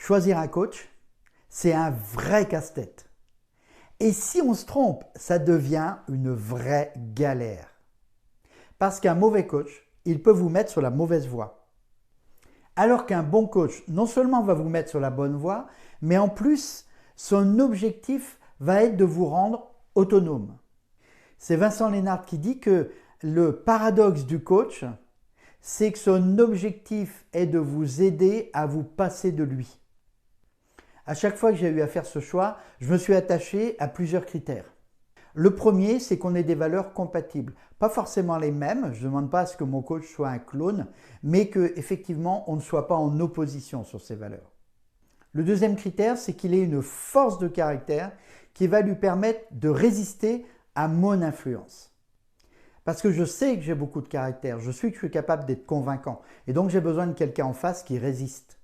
choisir un coach, c'est un vrai casse-tête. Et si on se trompe, ça devient une vraie galère. Parce qu'un mauvais coach, il peut vous mettre sur la mauvaise voie. Alors qu'un bon coach, non seulement va vous mettre sur la bonne voie, mais en plus, son objectif va être de vous rendre autonome. C'est Vincent Lénard qui dit que le paradoxe du coach, c'est que son objectif est de vous aider à vous passer de lui. À chaque fois que j'ai eu à faire ce choix, je me suis attaché à plusieurs critères. Le premier, c'est qu'on ait des valeurs compatibles. Pas forcément les mêmes, je ne demande pas à ce que mon coach soit un clone, mais qu'effectivement, on ne soit pas en opposition sur ces valeurs. Le deuxième critère, c'est qu'il ait une force de caractère qui va lui permettre de résister à mon influence. Parce que je sais que j'ai beaucoup de caractère, je suis capable d'être convaincant. Et donc j'ai besoin de quelqu'un en face qui résiste.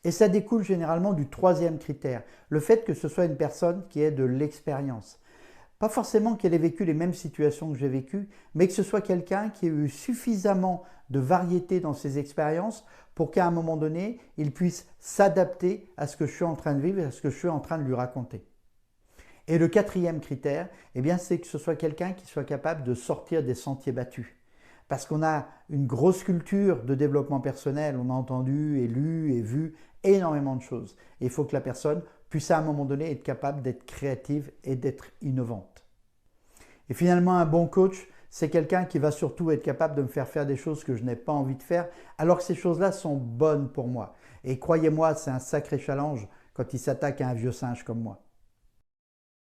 Et ça découle généralement du troisième critère, le fait que ce soit une personne qui ait de l'expérience. Pas forcément qu'elle ait vécu les mêmes situations que j'ai vécues, mais que ce soit quelqu'un qui ait eu suffisamment de variété dans ses expériences pour qu'à un moment donné, il puisse s'adapter à ce que je suis en train de vivre et à ce que je suis en train de lui raconter. Et le quatrième critère, c'est que ce soit quelqu'un qui soit capable de sortir des sentiers battus. Parce qu'on a une grosse culture de développement personnel, on a entendu et lu et vu énormément de choses. Et il faut que la personne puisse à un moment donné être capable d'être créative et d'être innovante. Et finalement, un bon coach, c'est quelqu'un qui va surtout être capable de me faire faire des choses que je n'ai pas envie de faire, alors que ces choses-là sont bonnes pour moi. Et croyez-moi, c'est un sacré challenge quand il s'attaque à un vieux singe comme moi.